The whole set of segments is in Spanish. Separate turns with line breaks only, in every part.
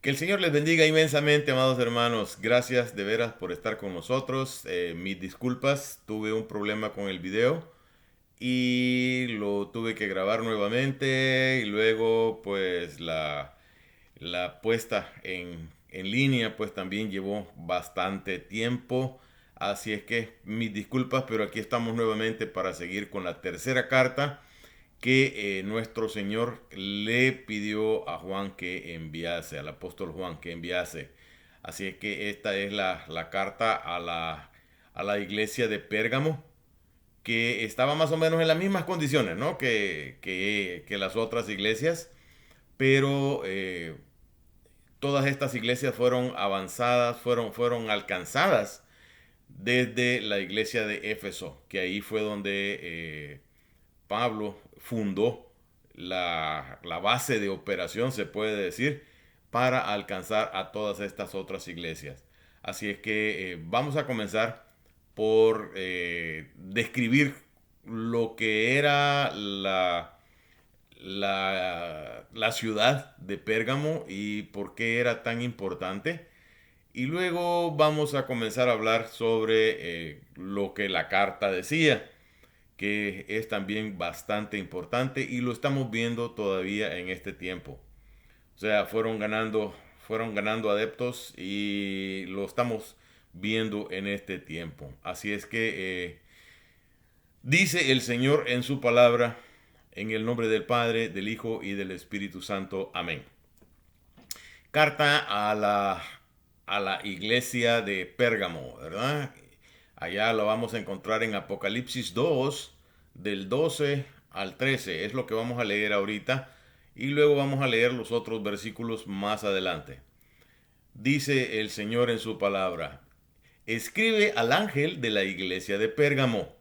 Que el Señor les bendiga inmensamente, amados hermanos. Gracias de veras por estar con nosotros. Mis disculpas, tuve un problema con el video y lo tuve que grabar nuevamente y luego pues la puesta en línea pues también llevó bastante tiempo. Así es que mis disculpas, pero aquí estamos nuevamente para seguir con la tercera carta que nuestro Señor le pidió a Juan que enviase, al apóstol Juan que enviase. Así es que esta es la carta a la iglesia de Pérgamo, que estaba más o menos en las mismas condiciones, ¿no? Que las otras iglesias, pero todas estas iglesias fueron avanzadas, fueron alcanzadas desde la iglesia de Éfeso, que ahí fue donde Pablo fundó la base de operación, se puede decir, para alcanzar a todas estas otras iglesias. Así es que vamos a comenzar por describir lo que era la ciudad de Pérgamo y por qué era tan importante. Y luego vamos a comenzar a hablar sobre lo que la carta decía, que es también bastante importante y lo estamos viendo todavía en este tiempo. O sea, fueron ganando adeptos y lo estamos viendo en este tiempo. Así es que dice el Señor en su palabra, en el nombre del Padre, del Hijo y del Espíritu Santo. Amén. Carta a la iglesia de Pérgamo, ¿verdad? Allá lo vamos a encontrar en Apocalipsis 2 del 12 al 13. Es lo que vamos a leer ahorita y luego vamos a leer los otros versículos más adelante. Dice el Señor en su palabra, escribe al ángel de la iglesia de Pérgamo,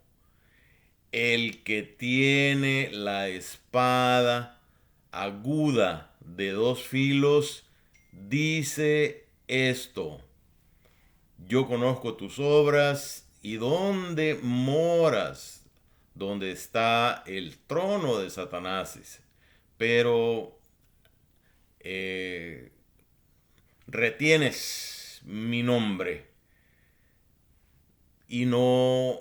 el que tiene la espada aguda de dos filos, dice esto: yo conozco tus obras y dónde moras, donde está el trono de Satanás, pero eh, retienes mi nombre y no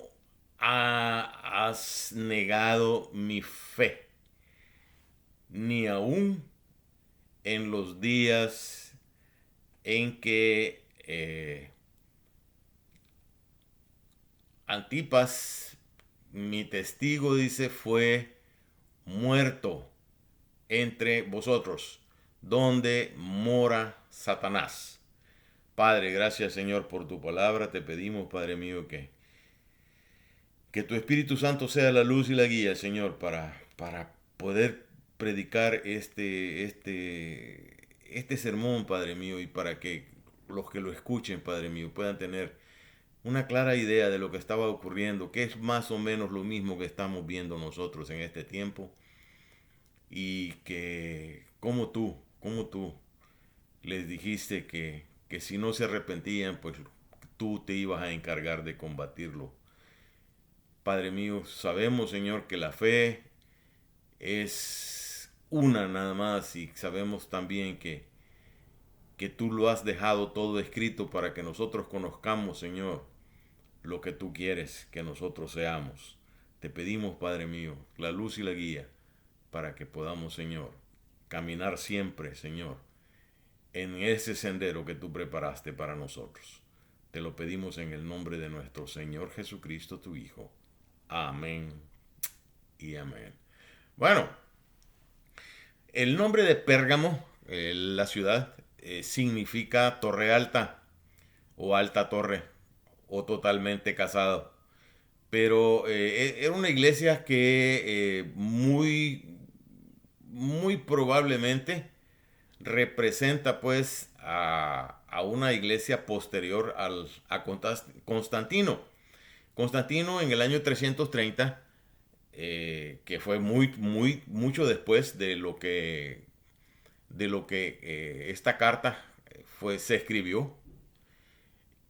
has negado mi fe, ni aún en los días en que Antipas, mi testigo, dice, fue muerto entre vosotros, donde mora Satanás. Padre, gracias Señor por tu palabra. Te pedimos, Padre mío, que tu Espíritu Santo sea la luz y la guía, Señor, para poder predicar este sermón, Padre mío, y para que los que lo escuchen, Padre mío, puedan tener una clara idea de lo que estaba ocurriendo, que es más o menos lo mismo que estamos viendo nosotros en este tiempo, y que como tú les dijiste que si no se arrepentían, pues tú te ibas a encargar de combatirlo. Padre mío, sabemos, Señor, que la fe es una nada más y sabemos también que tú lo has dejado todo escrito para que nosotros conozcamos, Señor, lo que tú quieres que nosotros seamos. Te pedimos, Padre mío, la luz y la guía para que podamos, Señor, caminar siempre, Señor, en ese sendero que tú preparaste para nosotros. Te lo pedimos en el nombre de nuestro Señor Jesucristo, tu Hijo. Amén y amén. Bueno, el nombre de Pérgamo, la ciudad, significa torre alta o alta torre o totalmente casado. Pero era una iglesia que muy probablemente representa pues a una iglesia posterior a Constantino. Constantino en el año 330, que fue mucho después de lo que esta carta se escribió.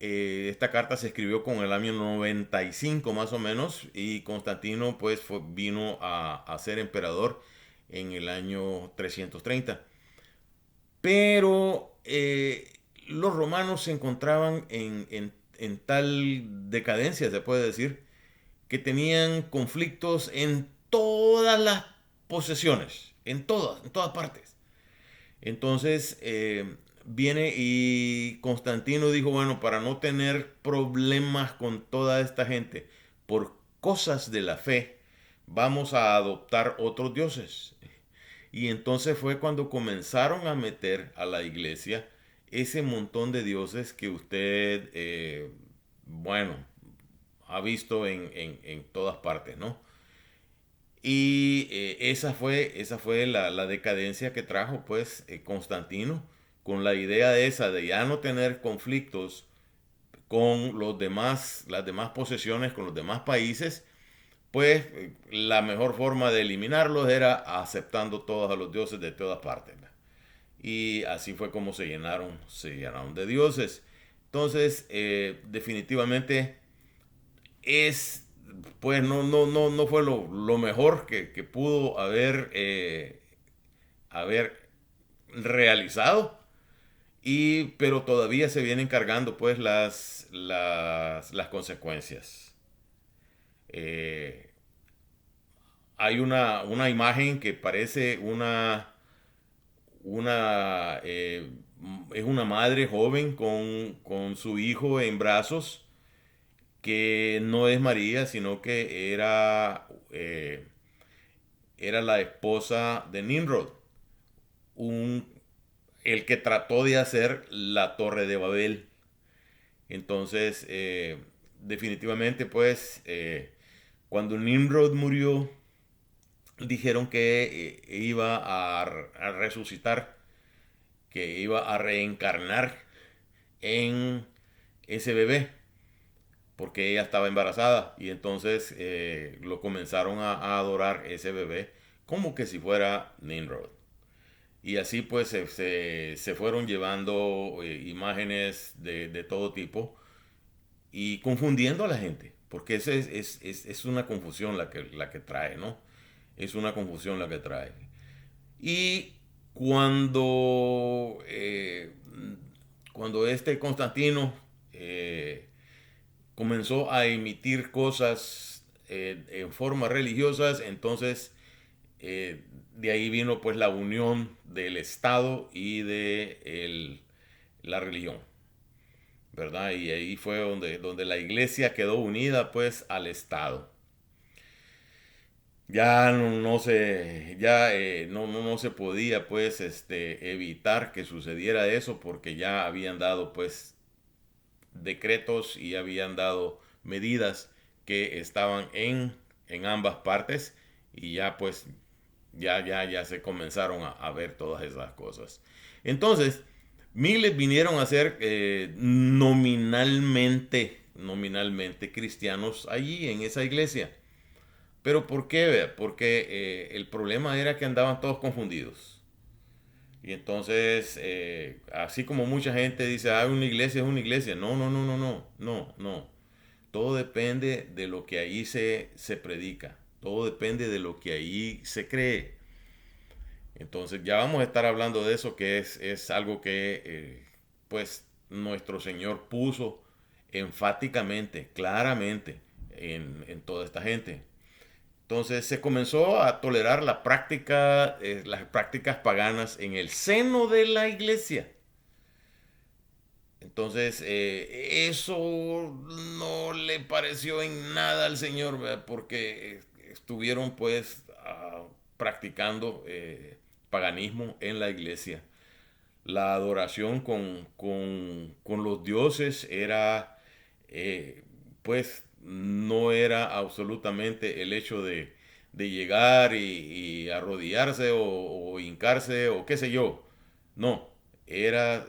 Esta carta se escribió con el año 95 más o menos y Constantino pues vino a ser emperador en el año 330. Pero los romanos se encontraban en tal decadencia, se puede decir, que tenían conflictos en todas las posesiones, en todas partes. Entonces viene y Constantino dijo, bueno, para no tener problemas con toda esta gente por cosas de la fe, vamos a adoptar otros dioses. Y entonces fue cuando comenzaron a meter a la iglesia ese montón de dioses que usted, bueno, ha visto en todas partes, ¿no? Y esa fue la decadencia que trajo pues Constantino con la idea de esa de ya no tener conflictos con los demás, las demás posesiones, con los demás países, pues la mejor forma de eliminarlos era aceptando todos a los dioses de todas partes. ¿Verdad? Y así fue como se llenaron de dioses. Entonces, definitivamente es, pues no fue lo mejor que pudo haber realizado. Pero todavía se vienen cargando pues las consecuencias. Eh, Hay una imagen que parece una es una madre joven con su hijo en brazos, que no es María, sino que era la esposa de Nimrod, un, el que trató de hacer la torre de Babel. Entonces, definitivamente, pues, cuando Nimrod murió, dijeron que iba a resucitar, que iba a reencarnar en ese bebé, porque ella estaba embarazada. Y entonces lo comenzaron a adorar ese bebé como que si fuera Nimrod. Y así pues se fueron llevando imágenes de todo tipo y confundiendo a la gente, porque esa es una confusión la que trae, ¿no? Es una confusión la que trae. Y cuando, cuando este Constantino comenzó a emitir cosas en formas religiosas, entonces de ahí vino pues la unión del Estado y de la religión, ¿verdad? Y ahí fue donde la iglesia quedó unida pues al Estado. Ya no se, ya no se podía pues evitar que sucediera eso, porque ya habían dado pues decretos y habían dado medidas que estaban en ambas partes, y ya pues ya se comenzaron a ver todas esas cosas. Entonces, miles vinieron a ser nominalmente cristianos allí en esa iglesia. ¿Pero por qué? Porque el problema era que andaban todos confundidos. Y entonces, así como mucha gente dice, ah, una iglesia es una iglesia. No. Todo depende de lo que ahí se predica. Todo depende de lo que ahí se cree. Entonces ya vamos a estar hablando de eso, que es algo que pues nuestro Señor puso enfáticamente, claramente en toda esta gente. Entonces se comenzó a tolerar las prácticas paganas en el seno de la iglesia. Entonces eso no le pareció en nada al Señor, ¿verdad? Porque estuvieron pues practicando paganismo en la iglesia. La adoración con los dioses era, pues, no era absolutamente el hecho de llegar y arrodillarse o hincarse o qué sé yo. No, era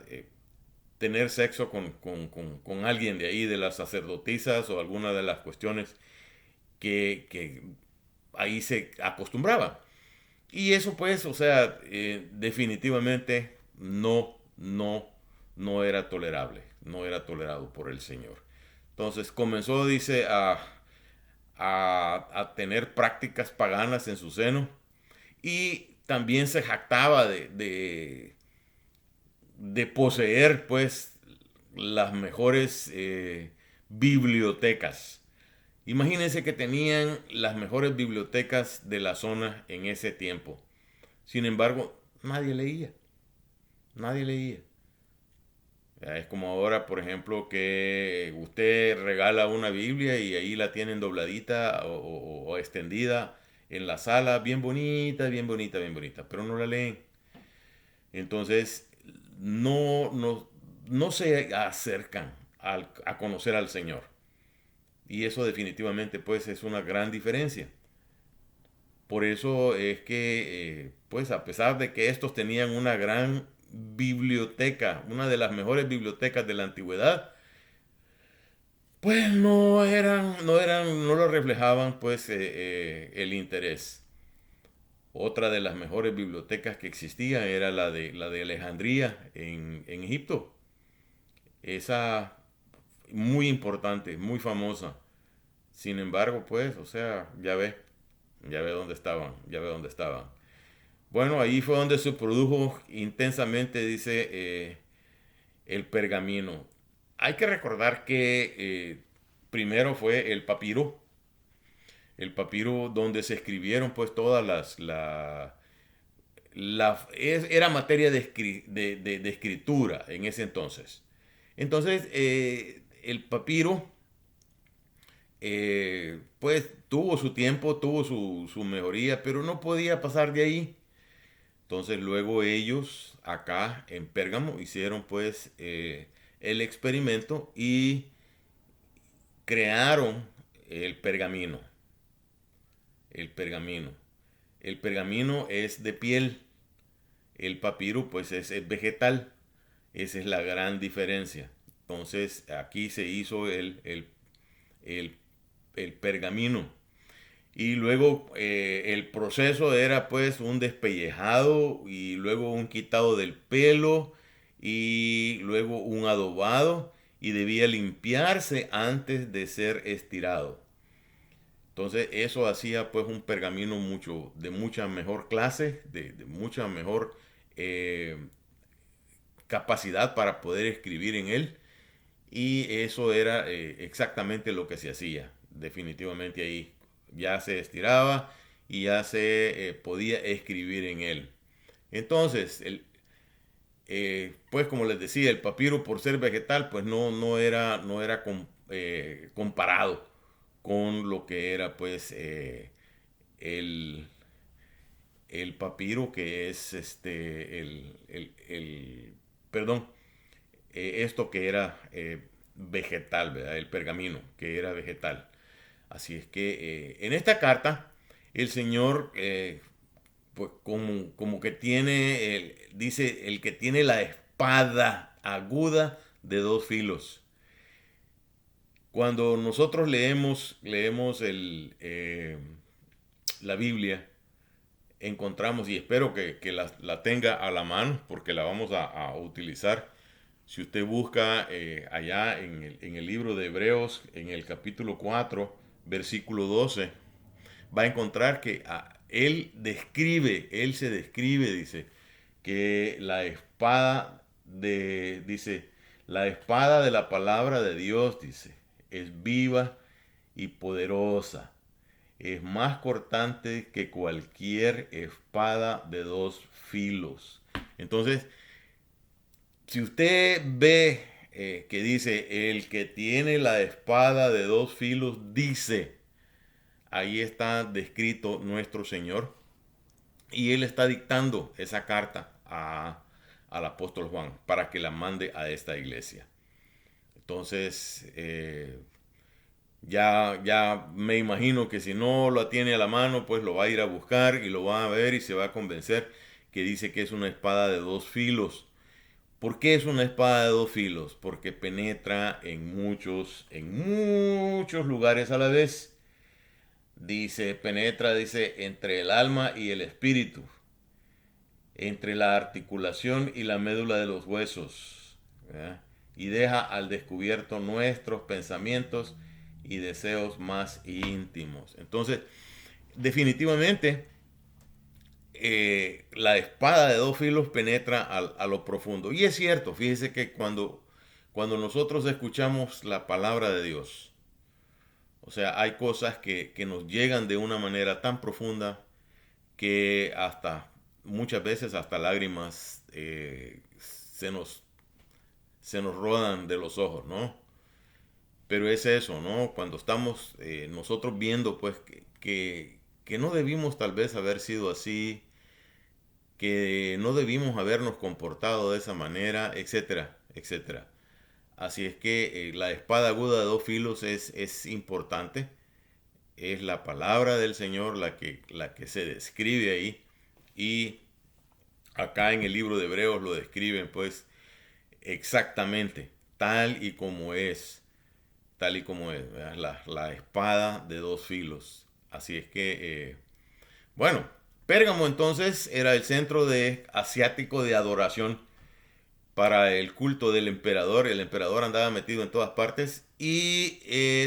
tener sexo con alguien de ahí, de las sacerdotisas o alguna de las cuestiones que ahí se acostumbraba. Y eso pues, o sea, definitivamente no era tolerable, no era tolerado por el Señor. Entonces comenzó, dice, a tener prácticas paganas en su seno, y también se jactaba de poseer pues las mejores bibliotecas. Imagínense que tenían las mejores bibliotecas de la zona en ese tiempo. Sin embargo, nadie leía. Nadie leía. Ya, es como ahora, por ejemplo, que usted regala una Biblia y ahí la tienen dobladita o extendida en la sala, bien bonita, bien bonita, bien bonita, pero no la leen. Entonces, no se acercan a conocer al Señor. Y eso definitivamente pues es una gran diferencia. Por eso es que, pues a pesar de que estos tenían una gran biblioteca, una de las mejores bibliotecas de la antigüedad, pues no lo reflejaban pues el interés. Otra de las mejores bibliotecas que existía era la de Alejandría en Egipto. Esa muy importante, muy famosa. Sin embargo, pues, o sea, ya ve dónde estaban, ya ve dónde estaban. Bueno, ahí fue donde se produjo intensamente, dice, el pergamino. Hay que recordar que primero fue el papiro donde se escribieron pues todas era materia de escritura en ese entonces. Entonces, el papiro pues tuvo su tiempo, tuvo su mejoría, pero no podía pasar de ahí. Entonces luego ellos acá en Pérgamo hicieron pues el experimento y crearon el pergamino. El pergamino. El pergamino es de piel. El papiro pues es vegetal. Esa es la gran diferencia. Entonces aquí se hizo el, el pergamino. Y luego el proceso era pues un despellejado y luego un quitado del pelo y luego un adobado y debía limpiarse antes de ser estirado. Entonces eso hacía pues un pergamino de mucha mejor clase, de mucha mejor eh, capacidad para poder escribir en él. Y eso era exactamente lo que se hacía. Definitivamente ahí ya se estiraba y ya se podía escribir en él. Entonces, pues como les decía, el papiro por ser vegetal, pues no era comparado con lo que era pues el, el papiro que es perdón, esto que era vegetal, ¿verdad? El pergamino que era vegetal. Así es que en esta carta el Señor, pues como que tiene, dice, el que tiene la espada aguda de dos filos. Cuando nosotros leemos la Biblia, encontramos, y espero que la tenga a la mano, porque la vamos a utilizar. Si usted busca allá en el libro de Hebreos, en el capítulo 4 versículo 12 va a encontrar que él se describe, dice, que dice, la espada de la palabra de Dios, dice, es viva y poderosa. Es más cortante que cualquier espada de dos filos. Entonces, si usted ve que dice, el que tiene la espada de dos filos, dice, ahí está descrito nuestro Señor. Y Él está dictando esa carta al apóstol Juan para que la mande a esta iglesia. Entonces, ya me imagino que si no lo tiene a la mano, pues lo va a ir a buscar y lo va a ver y se va a convencer que dice que es una espada de dos filos. ¿Por qué es una espada de dos filos? Porque penetra en muchos lugares a la vez. Dice, penetra, dice, entre el alma y el espíritu, entre la articulación y la médula de los huesos, ¿verdad? Y deja al descubierto nuestros pensamientos y deseos más íntimos. Entonces, definitivamente, la espada de dos filos penetra a lo profundo. Y es cierto, fíjese que cuando nosotros escuchamos la palabra de Dios, o sea, hay cosas que nos llegan de una manera tan profunda que hasta muchas veces hasta lágrimas se nos rodan de los ojos, ¿no? Pero es eso, ¿no? Cuando estamos nosotros viendo, pues, que no debimos tal vez haber sido así, que no debimos habernos comportado de esa manera, etcétera, etcétera. Así es que la espada aguda de dos filos es importante. Es la palabra del Señor la que se describe ahí. Y acá en el libro de Hebreos lo describen pues exactamente, tal y como es. Tal y como es, ¿verdad? La espada de dos filos. Así es que, bueno, Pérgamo entonces era el centro asiático de adoración para el culto del emperador. El emperador andaba metido en todas partes. Y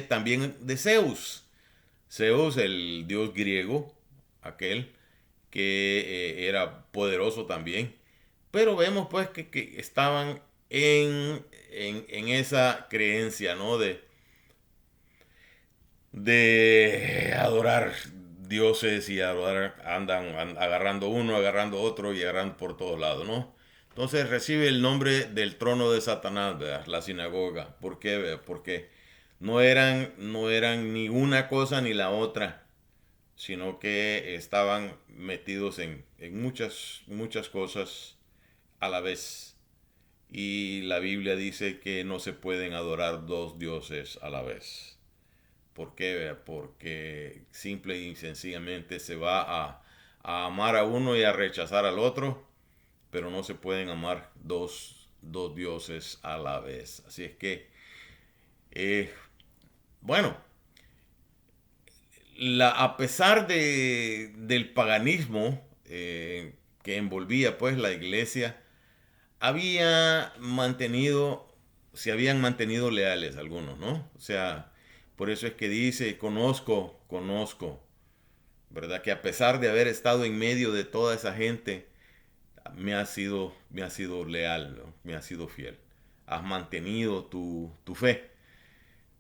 también de Zeus. Zeus, el dios griego, aquel que era poderoso también. Pero vemos pues que estaban en esa creencia, ¿no? De adorar dioses y adorar, agarrando uno, agarrando otro y agarrando por todos lados, ¿no? Entonces recibe el nombre del trono de Satanás, ¿verdad? La sinagoga. ¿Por qué? ¿Verdad? Porque no eran ni una cosa ni la otra, sino que estaban metidos en muchas cosas a la vez. Y la Biblia dice que no se pueden adorar dos dioses a la vez. ¿Por qué? Porque simple y sencillamente se va a amar a uno y a rechazar al otro, pero no se pueden amar dos dioses a la vez. Así es que, eh, bueno, a pesar del paganismo que envolvía pues la iglesia, había mantenido, se habían mantenido leales algunos, ¿no? O sea, por eso es que dice, conozco, ¿verdad? Que a pesar de haber estado en medio de toda esa gente, me ha sido leal, ¿no? Me ha sido fiel. Has mantenido tu fe.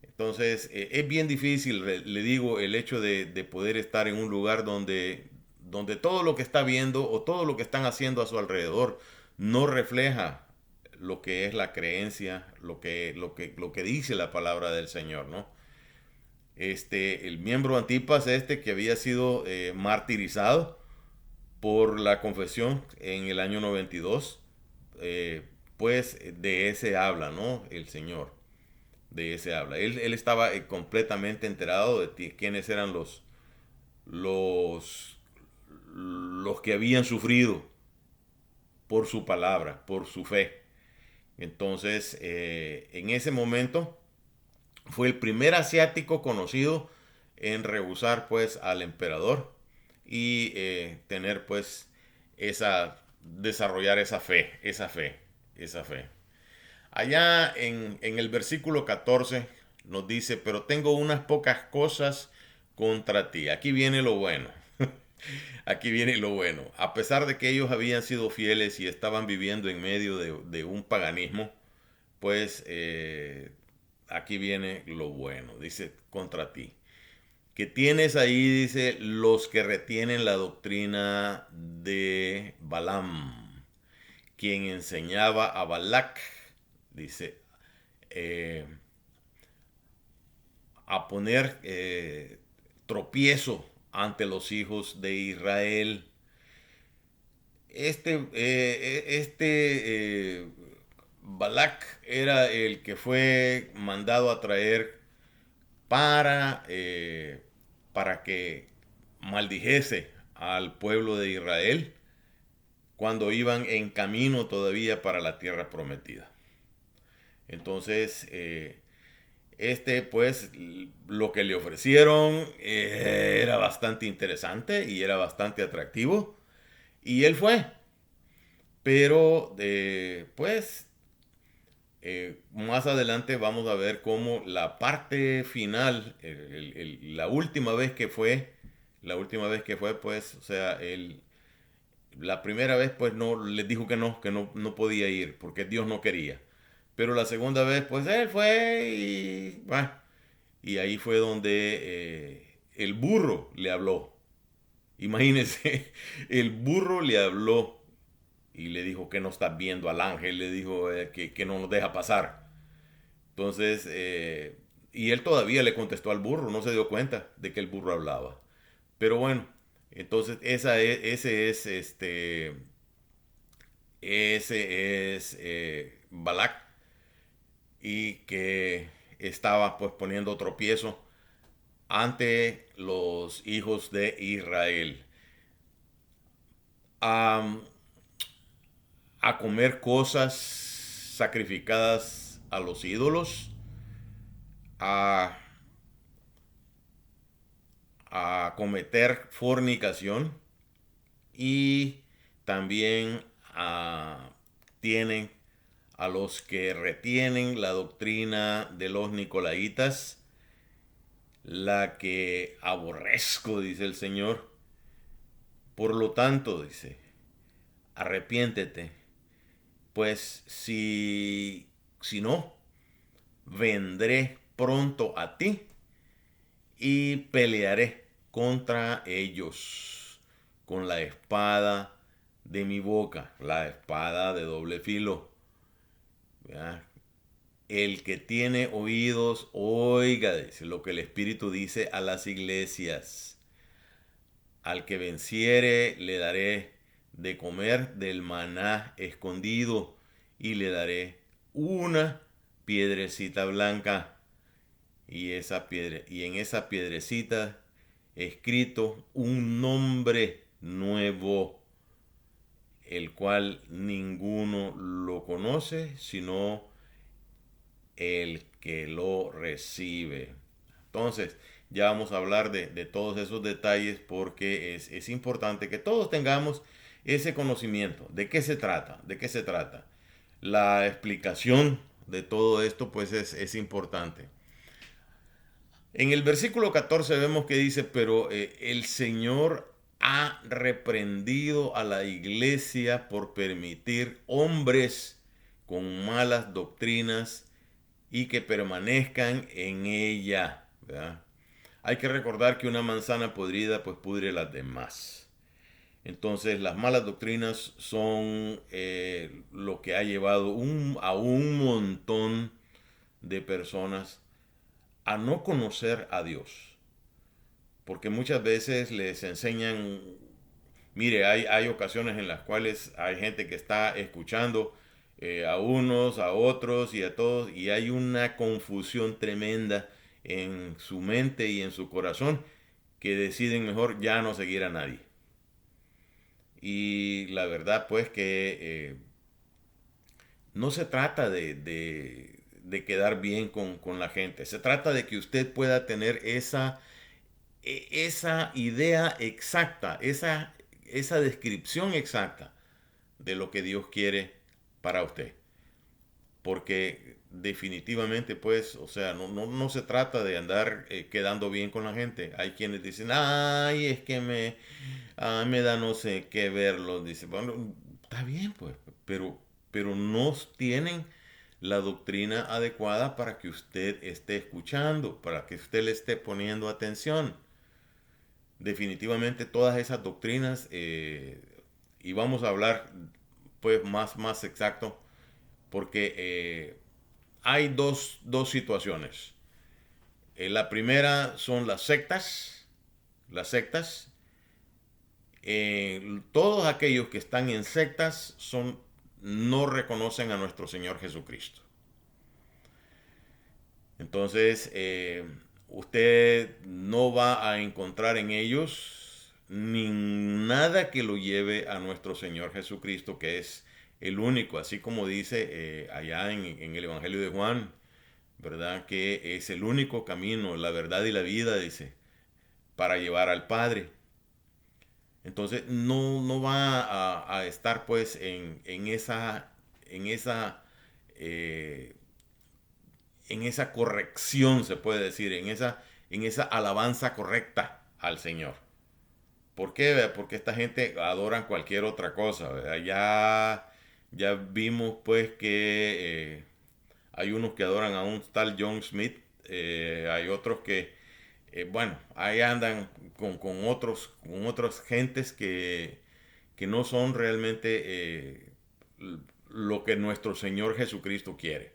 Entonces, es bien difícil, le digo, el hecho de poder estar en un lugar donde todo lo que está viendo o todo lo que están haciendo a su alrededor no refleja lo que es la creencia, lo que dice la palabra del Señor, ¿no? El miembro Antipas que había sido martirizado por la confesión en el año 92, pues de ese habla, ¿no? El Señor de ese habla. Él estaba completamente enterado de quiénes eran los, los que habían sufrido por su palabra, por su fe. Entonces, en ese momento fue el primer asiático conocido en rehusar pues al emperador y tener pues desarrollar esa fe. Allá en el versículo 14 nos dice, pero tengo unas pocas cosas contra ti. Aquí viene lo bueno. Aquí viene lo bueno. A pesar de que ellos habían sido fieles y estaban viviendo en medio de un paganismo, pues aquí viene lo bueno. Dice, contra ti. Que tienes ahí, dice, los que retienen la doctrina de Balaam, quien enseñaba a Balac, dice, eh, a poner tropiezo ante los hijos de Israel. Balac era el que fue mandado a traer para que maldijese al pueblo de Israel cuando iban en camino todavía para la tierra prometida. Entonces, pues, lo que le ofrecieron era bastante interesante y era bastante atractivo. Y él fue. Pero, pues, más adelante vamos a ver cómo la parte final, la última vez que fue, pues, o sea, La primera vez pues no les dijo que no, no podía ir porque Dios no quería. Pero la segunda vez pues él fue y bueno, y ahí fue donde el burro le habló. Imagínense, el burro le habló y le dijo que no estás viendo al ángel, le dijo que no nos deja pasar. Entonces, y él todavía le contestó al burro, no se dio cuenta de que el burro hablaba. Pero bueno, entonces ese es Balak, y que estaba pues poniendo tropiezo ante los hijos de Israel. A, a comer cosas sacrificadas a los ídolos, a, a cometer fornicación y también tienen a los que retienen la doctrina de los nicolaitas, la que aborrezco, dice el Señor. Por lo tanto, dice, arrepiéntete, pues si no, vendré pronto a ti y pelearé contra ellos con la espada de mi boca, la espada de doble filo. ¿Verdad? El que tiene oídos, oiga, dice lo que el Espíritu dice a las iglesias. Al que venciere le daré de comer del maná escondido y le daré una piedrecita blanca y en esa piedrecita escrito un nombre nuevo, el cual ninguno lo conoce sino el que lo recibe. Entonces, ya vamos a hablar de todos esos detalles porque es importante que todos tengamos ese conocimiento. ¿De qué se trata? ¿De qué se trata? La explicación de todo esto pues es importante. En el versículo 14 vemos que dice, pero el Señor ha reprendido a la iglesia por permitir hombres con malas doctrinas y que permanezcan en ella, ¿verdad? Hay que recordar que una manzana podrida pues pudre las demás. Entonces las malas doctrinas son lo que ha llevado a un montón de personas a no conocer a Dios. Porque muchas veces les enseñan, mire, hay ocasiones en las cuales hay gente que está escuchando a unos, a otros y a todos, y hay una confusión tremenda en su mente y en su corazón que deciden mejor ya no seguir a nadie. Y la verdad pues que no se trata de quedar bien con la gente, se trata de que usted pueda tener esa idea exacta, esa descripción exacta de lo que Dios quiere para usted. Porque definitivamente, pues, o sea, no se trata de andar quedando bien con la gente. Hay quienes dicen, ay, es que me da no sé qué verlo. Dice, bueno, está bien, pues, pero no tienen la doctrina adecuada para que usted esté escuchando, para que usted le esté poniendo atención. Definitivamente todas esas doctrinas, y vamos a hablar pues más exacto, porque hay dos situaciones. La primera son las sectas. Todos aquellos que están en sectas no reconocen a nuestro Señor Jesucristo. Entonces, usted no va a encontrar en ellos ni nada que lo lleve a nuestro Señor Jesucristo, que es el único, así como dice allá en el Evangelio de Juan, ¿verdad? Que es el único camino, la verdad y la vida, dice, para llevar al Padre. Entonces, no va a estar pues en esa eh, en esa corrección, se puede decir, en esa alabanza correcta al Señor. ¿Por qué? ¿Verdad? Porque esta gente adoran cualquier otra cosa, ¿verdad? Ya vimos pues que hay unos que adoran a un tal John Smith, hay otros que, bueno, ahí andan con otras gentes que no son realmente lo que nuestro Señor Jesucristo quiere.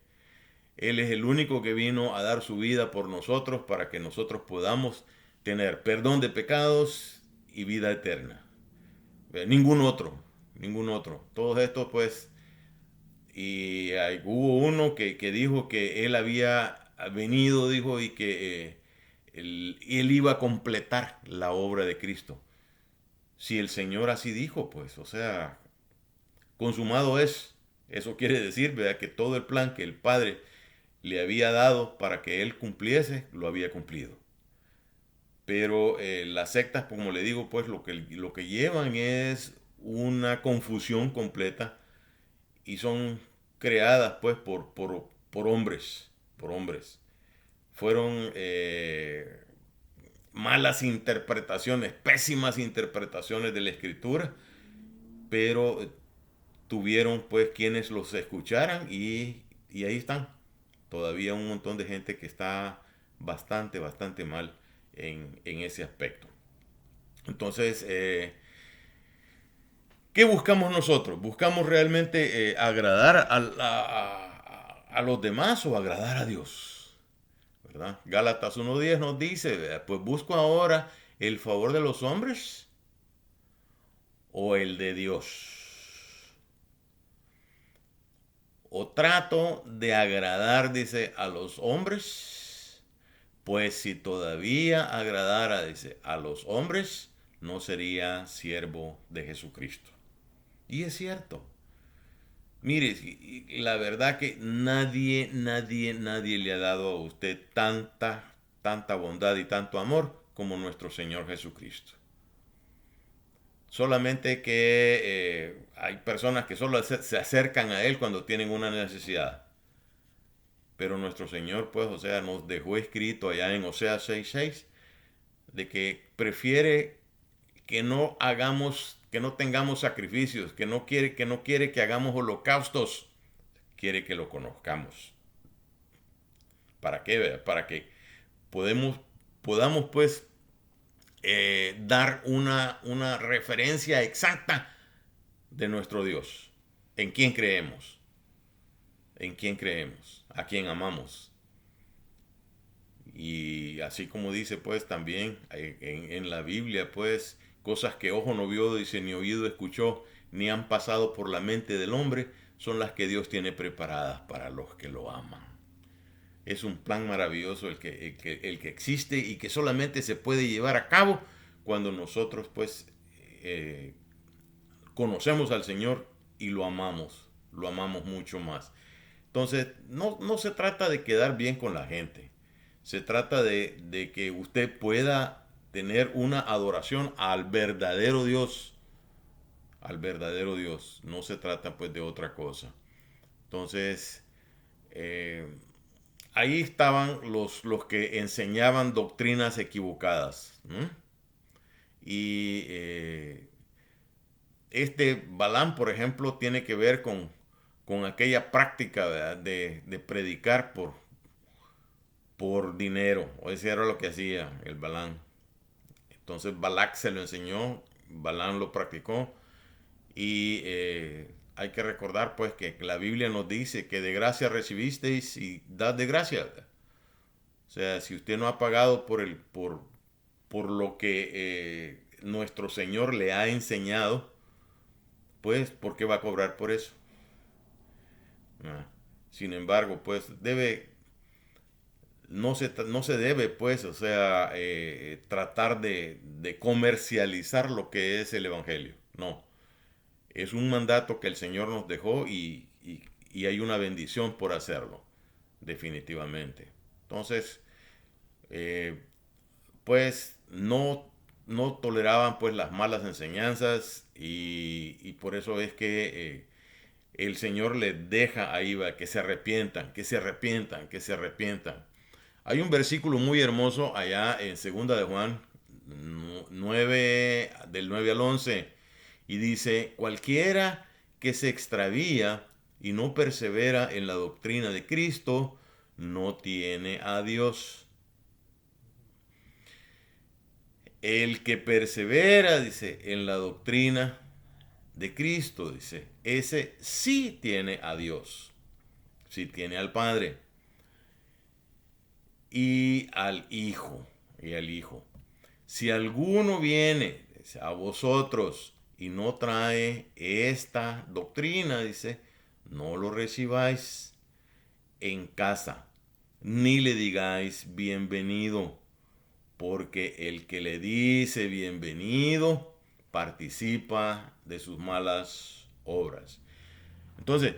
Él es el único que vino a dar su vida por nosotros para que nosotros podamos tener perdón de pecados y vida eterna. Ningún otro, ningún otro. Todos estos pues, y hubo uno que dijo que él había venido, dijo, y que él iba a completar la obra de Cristo. Si el Señor así dijo, pues, o sea, consumado es. Eso quiere decir, ¿verdad? Que todo el plan que el Padre le había dado para que él cumpliese, lo había cumplido. Pero las sectas, como le digo, pues lo que llevan es una confusión completa y son creadas pues por hombres, por hombres. Fueron malas interpretaciones, pésimas interpretaciones de la escritura, pero tuvieron pues quienes los escucharan y ahí están. Todavía un montón de gente que está bastante mal en ese aspecto. Entonces, ¿qué buscamos nosotros? ¿Buscamos realmente agradar a los demás o agradar a Dios? ¿Verdad? Gálatas 1:10 nos dice, pues busco ahora el favor de los hombres o el de Dios. O trato de agradar, dice, a los hombres, pues si todavía agradara, dice, a los hombres, no sería siervo de Jesucristo. Y es cierto. Mire, la verdad que nadie le ha dado a usted tanta bondad y tanto amor como nuestro Señor Jesucristo. Solamente que hay personas que solo se acercan a Él cuando tienen una necesidad. Pero nuestro Señor, pues, o sea, nos dejó escrito allá en Oseas 6:6 de que prefiere que no hagamos, que no tengamos sacrificios, que no quiere que hagamos holocaustos, quiere que lo conozcamos. ¿Para qué? Para que podemos, podamos pues dar una referencia exacta de nuestro Dios. ¿En quién creemos? ¿En quién creemos? ¿A quién amamos? Y así como dice pues también en la Biblia pues cosas que ojo no vio, dice, ni oído escuchó, ni han pasado por la mente del hombre, son las que Dios tiene preparadas para los que lo aman. Es un plan maravilloso el que existe y que solamente se puede llevar a cabo cuando nosotros pues eh, conocemos al Señor y lo amamos mucho más. Entonces, no se trata de quedar bien con la gente, se trata de que usted pueda tener una adoración al verdadero Dios, no se trata pues de otra cosa. Entonces, eh, ahí estaban los que enseñaban doctrinas equivocadas. ¿No? Y este Balán, por ejemplo, tiene que ver con aquella práctica, ¿verdad? De predicar por dinero. O ese era lo que hacía el Balán. Entonces Balac se lo enseñó, Balán lo practicó y hay que recordar pues que la Biblia nos dice que de gracia recibisteis y dad de gracia. O sea, si usted no ha pagado por lo que nuestro Señor le ha enseñado, pues, ¿por qué va a cobrar por eso? Ah, sin embargo, pues, no se debe, pues, o sea, tratar de comercializar lo que es el Evangelio. No, es un mandato que el Señor nos dejó y hay una bendición por hacerlo, definitivamente. Entonces, eh, pues no toleraban pues las malas enseñanzas y por eso es que el Señor les deja ahí va, que se arrepientan, que se arrepientan, que se arrepientan. Hay un versículo muy hermoso allá en Segunda de Juan 9, del 9 al 11, y dice, cualquiera que se extravía y no persevera en la doctrina de Cristo, no tiene a Dios. El que persevera, dice, en la doctrina de Cristo, dice, ese sí tiene a Dios, sí tiene al Padre y al Hijo, y al Hijo. Si alguno viene a vosotros y no trae esta doctrina, dice, no lo recibáis en casa, ni le digáis bienvenido, porque el que le dice bienvenido participa de sus malas obras. Entonces,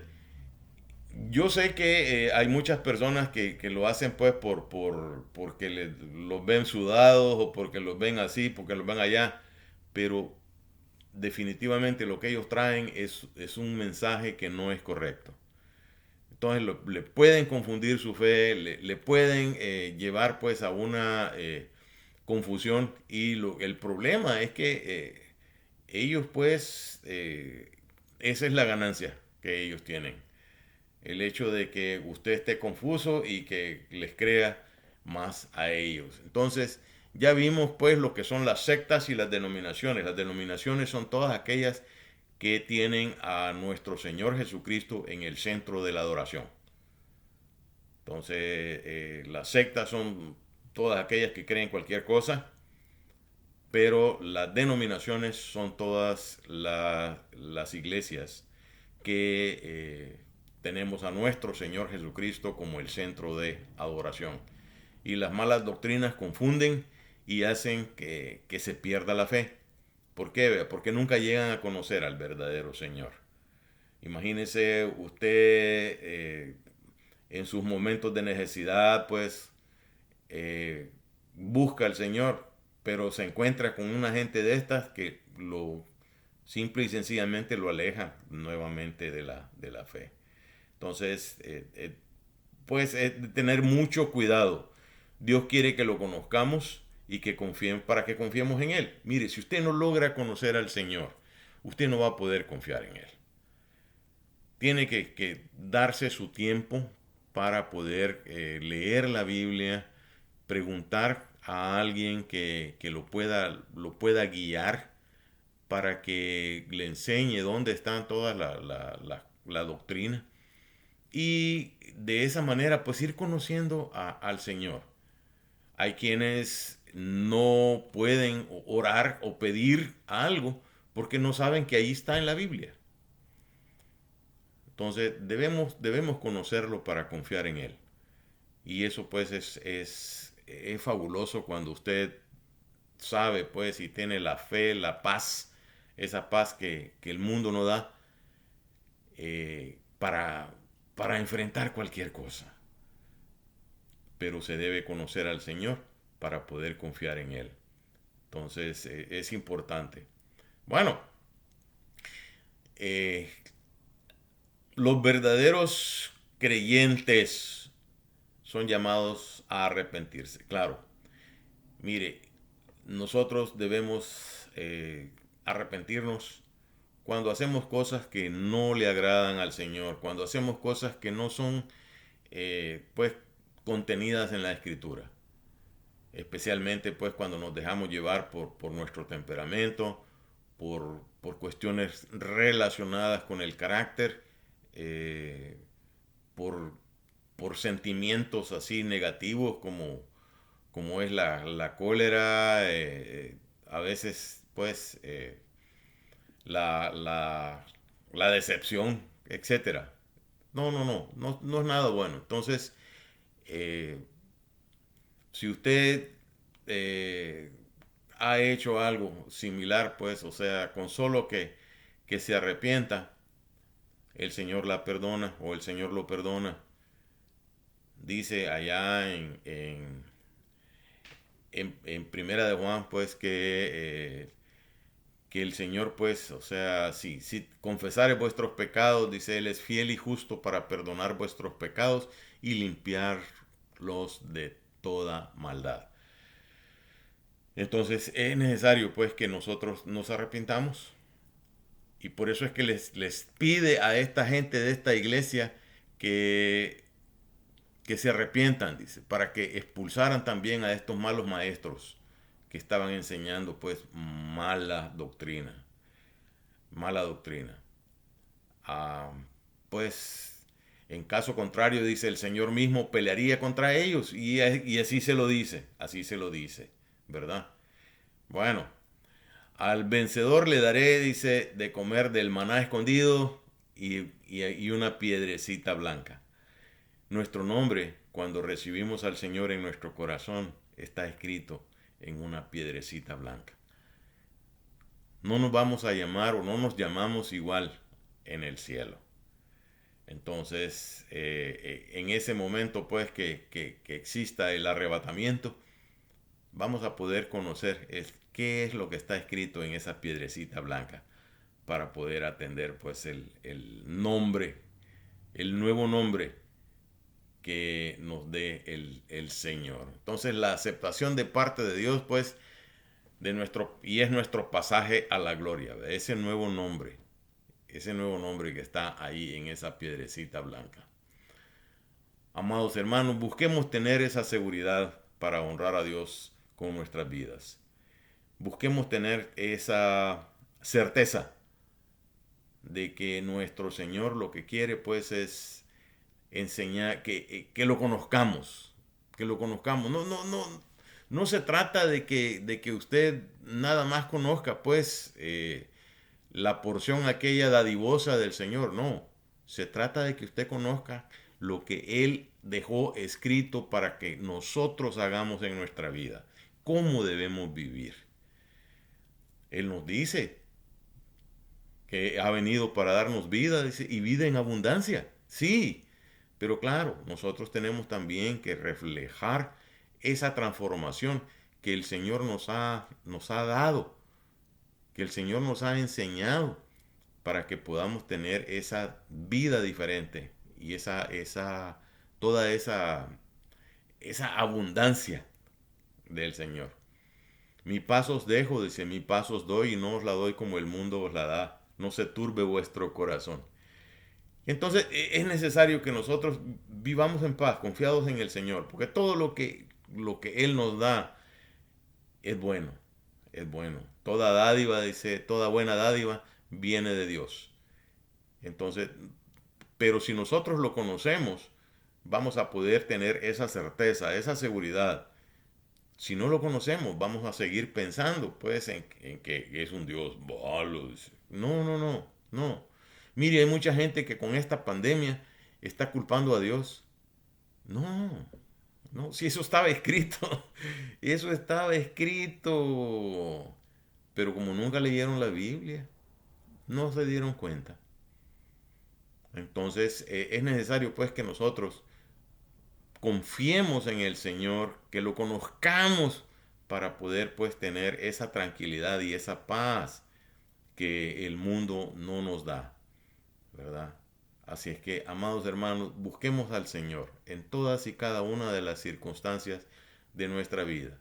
yo sé que hay muchas personas que lo hacen pues porque los ven sudados o porque los ven así, porque los ven allá, pero definitivamente lo que ellos traen es un mensaje que no es correcto. Entonces le pueden confundir su fe, le pueden llevar pues a una confusión y el problema es que ellos pues, esa es la ganancia que ellos tienen. El hecho de que usted esté confuso y que les crea más a ellos. Entonces, ya vimos pues lo que son las sectas y las denominaciones. Las denominaciones son todas aquellas que tienen a nuestro Señor Jesucristo en el centro de la adoración. Entonces, las sectas son todas aquellas que creen cualquier cosa, pero las denominaciones son todas las iglesias que tenemos a nuestro Señor Jesucristo como el centro de adoración. Y las malas doctrinas confunden y hacen que se pierda la fe. ¿Por qué? Porque nunca llegan a conocer al verdadero Señor. Imagínese usted en sus momentos de necesidad, pues eh, busca al Señor, pero se encuentra con una gente de estas que lo simple y sencillamente lo aleja nuevamente de la fe. Entonces, pues tener mucho cuidado. Dios quiere que lo conozcamos y que confíen para que confiemos en Él. Mire, si usted no logra conocer al Señor, usted no va a poder confiar en Él. Tiene que darse su tiempo para poder leer la Biblia, preguntar a alguien que lo pueda guiar para que le enseñe dónde están todas la doctrina y de esa manera pues ir conociendo al Señor. Hay quienes no pueden orar o pedir algo porque no saben que ahí está en la Biblia. Entonces debemos conocerlo para confiar en Él. Y eso pues es fabuloso cuando usted sabe pues y tiene la fe, la paz, esa paz que el mundo no da para enfrentar cualquier cosa. Pero se debe conocer al Señor para poder confiar en Él. Entonces es importante. Bueno, eh, los verdaderos creyentes son llamados a arrepentirse. Claro, mire, nosotros debemos arrepentirnos cuando hacemos cosas que no le agradan al Señor, cuando hacemos cosas que no son pues contenidas en la Escritura, especialmente pues cuando nos dejamos llevar por nuestro temperamento, por cuestiones relacionadas con el carácter, eh, por, por sentimientos así negativos como es la cólera, a veces pues la, la, la decepción, etcétera. No es nada bueno. Entonces, eh, si usted eh, ha hecho algo similar, pues, o sea, con solo que se arrepienta, el Señor la perdona o el Señor lo perdona. Dice allá en Primera de Juan, pues, que el Señor, pues, o sea, si confesare vuestros pecados, dice Él, es fiel y justo para perdonar vuestros pecados y limpiarlos de toda maldad. Entonces es necesario pues que nosotros nos arrepintamos. Y por eso es que les pide a esta gente de esta iglesia que, que se arrepientan, dice, para que expulsaran también a estos malos maestros que estaban enseñando pues mala doctrina. Ah, pues en caso contrario, dice, el Señor mismo pelearía contra ellos y así se lo dice, ¿verdad? Bueno, al vencedor le daré, dice, de comer del maná escondido y una piedrecita blanca. Nuestro nombre, cuando recibimos al Señor en nuestro corazón, está escrito en una piedrecita blanca. No nos vamos a llamar o no nos llamamos igual en el cielo. Entonces, en ese momento, pues, que exista el arrebatamiento, vamos a poder conocer qué es lo que está escrito en esa piedrecita blanca para poder atender, pues, el nombre, el nuevo nombre que nos dé el Señor. Entonces, la aceptación de parte de Dios, pues, y es nuestro pasaje a la gloria, de ese nuevo nombre que está ahí en esa piedrecita blanca. Amados hermanos, busquemos tener esa seguridad para honrar a Dios con nuestras vidas. Busquemos tener esa certeza de que nuestro Señor lo que quiere pues es enseñar, que lo conozcamos, que lo conozcamos. No se trata de que usted nada más conozca pues la porción aquella dadivosa del Señor, no. Se trata de que usted conozca lo que Él dejó escrito para que nosotros hagamos en nuestra vida, cómo debemos vivir. Él nos dice que ha venido para darnos vida, dice, y vida en abundancia. Sí, pero claro, nosotros tenemos también que reflejar esa transformación que el Señor nos ha dado, que el Señor nos ha enseñado para que podamos tener esa vida diferente y toda esa abundancia del Señor. Mi paz os dejo, dice, mi paz os doy y no os la doy como el mundo os la da. No se turbe vuestro corazón. Entonces es necesario que nosotros vivamos en paz, confiados en el Señor, porque todo lo que Él nos da es bueno, es bueno. Toda dádiva, dice, toda buena dádiva viene de Dios. Entonces, pero si nosotros lo conocemos, vamos a poder tener esa certeza, esa seguridad. Si no lo conocemos, vamos a seguir pensando, pues, en que es un Dios malo. No. Mire, hay mucha gente que con esta pandemia está culpando a Dios. No, no, si eso estaba escrito, eso estaba escrito. Pero como nunca leyeron la Biblia, no se dieron cuenta. Entonces, es necesario, pues, que nosotros confiemos en el Señor, que lo conozcamos para poder pues tener esa tranquilidad y esa paz que el mundo no nos da, ¿verdad? Así es que, amados hermanos, busquemos al Señor en todas y cada una de las circunstancias de nuestra vida.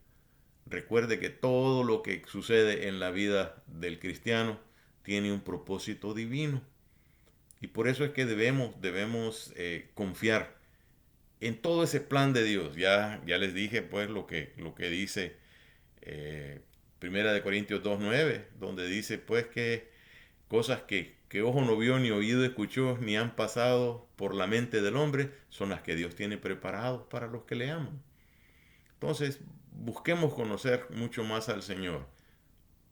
Recuerde que todo lo que sucede en la vida del cristiano tiene un propósito divino. Y por eso es que debemos confiar en todo ese plan de Dios. Ya les dije pues lo que dice Primera de Corintios 2:9, donde dice pues que cosas que ojo no vio, ni oído escuchó, ni han pasado por la mente del hombre, son las que Dios tiene preparados para los que le aman. Entonces, busquemos conocer mucho más al Señor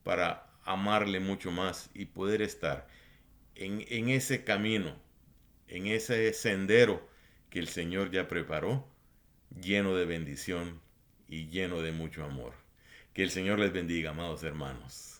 para amarle mucho más y poder estar en ese camino, en ese sendero que el Señor ya preparó, lleno de bendición y lleno de mucho amor. Que el Señor les bendiga, amados hermanos.